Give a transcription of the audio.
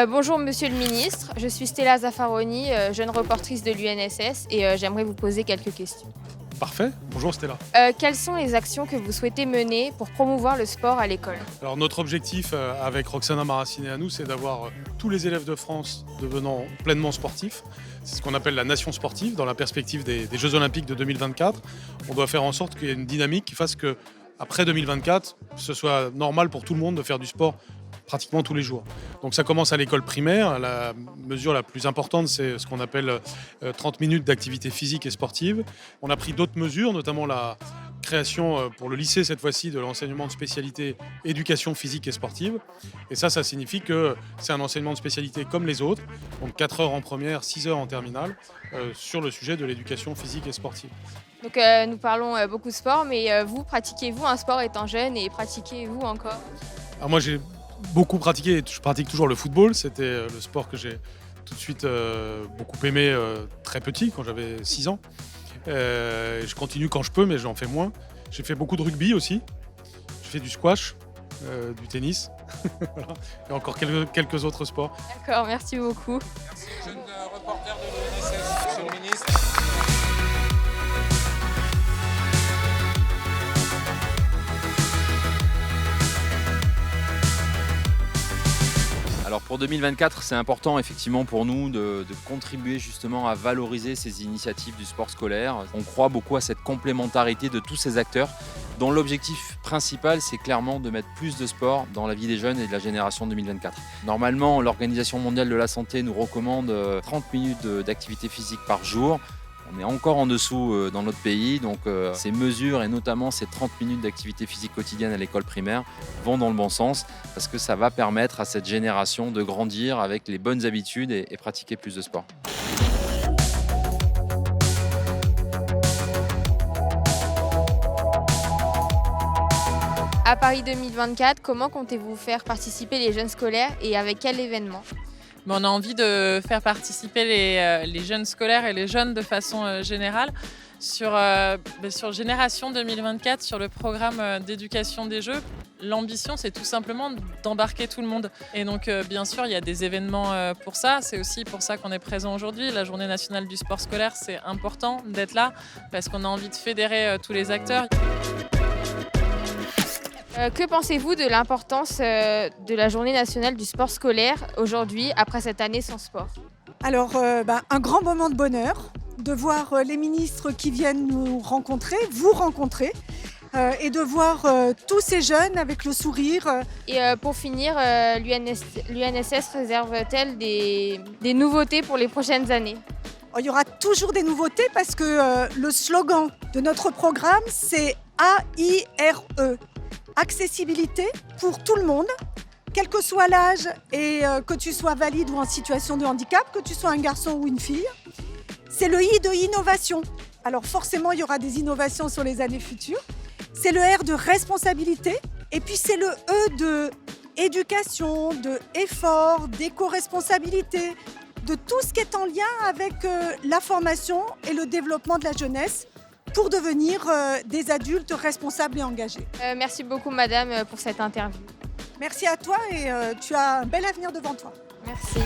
Bonjour Monsieur le Ministre, je suis Stella Zaffaroni, jeune reportrice de l'UNSS et j'aimerais vous poser quelques questions. Parfait, bonjour Stella. Quelles sont les actions que vous souhaitez mener pour promouvoir le sport à l'école? Alors notre objectif avec Roxana Maraciné à nous, c'est d'avoir tous les élèves de France devenant pleinement sportifs. C'est ce qu'on appelle la nation sportive dans la perspective des Jeux Olympiques de 2024. On doit faire en sorte qu'il y ait une dynamique qui fasse que après 2024, ce soit normal pour tout le monde de faire du sport pratiquement tous les jours. Donc ça commence à l'école primaire. La mesure la plus importante, c'est ce qu'on appelle 30 minutes d'activité physique et sportive. On a pris d'autres mesures, notamment la création pour le lycée cette fois-ci de l'enseignement de spécialité éducation physique et sportive. Et ça signifie que c'est un enseignement de spécialité comme les autres, donc 4 heures en première, 6 heures en terminale, sur le sujet de l'éducation physique et sportive. Donc nous parlons beaucoup de sport, mais vous, pratiquez-vous un sport étant jeune et pratiquez-vous encore? Alors moi j'ai beaucoup pratiqué, et je pratique toujours le football. C'était le sport que j'ai tout de suite beaucoup aimé très petit, quand j'avais 6 ans. Je continue quand je peux, mais j'en fais moins. J'ai fait beaucoup de rugby aussi. J'ai fait du squash, du tennis, voilà. Et encore quelques autres sports. D'accord, merci beaucoup. Merci. Jeune reporter de l'UNSS, Monsieur le Ministre. Alors pour 2024, c'est important effectivement pour nous de contribuer justement à valoriser ces initiatives du sport scolaire. On croit beaucoup à cette complémentarité de tous ces acteurs dont l'objectif principal, c'est clairement de mettre plus de sport dans la vie des jeunes et de la génération 2024. Normalement, l'Organisation mondiale de la santé nous recommande 30 minutes d'activité physique par jour. On est encore en dessous dans notre pays, donc ces mesures et notamment ces 30 minutes d'activité physique quotidienne à l'école primaire vont dans le bon sens parce que ça va permettre à cette génération de grandir avec les bonnes habitudes et pratiquer plus de sport. À Paris 2024, comment comptez-vous faire participer les jeunes scolaires et avec quel événement? On a envie de faire participer les jeunes scolaires et les jeunes de façon générale sur Génération 2024, sur le programme d'éducation des Jeux. L'ambition, c'est tout simplement d'embarquer tout le monde. Et donc, bien sûr, il y a des événements pour ça. C'est aussi pour ça qu'on est présent aujourd'hui. La Journée nationale du sport scolaire, c'est important d'être là parce qu'on a envie de fédérer tous les acteurs. Que pensez-vous de l'importance de la Journée nationale du sport scolaire aujourd'hui, après cette année sans sport? Alors, un grand moment de bonheur de voir les ministres qui viennent nous rencontrer, vous rencontrer, et de voir tous ces jeunes avec le sourire. Et pour finir, l'UNSS réserve-t-elle des nouveautés pour les prochaines années? Il y aura toujours des nouveautés parce que le slogan de notre programme, c'est AIRE. Accessibilité pour tout le monde, quel que soit l'âge et que tu sois valide ou en situation de handicap, que tu sois un garçon ou une fille. C'est le I de innovation. Alors forcément, il y aura des innovations sur les années futures. C'est le R de responsabilité. Et puis c'est le E de éducation, de effort, d'éco-responsabilité, de tout ce qui est en lien avec la formation et le développement de la jeunesse, pour devenir des adultes responsables et engagés. Merci beaucoup madame pour cette interview. Merci à toi et tu as un bel avenir devant toi. Merci.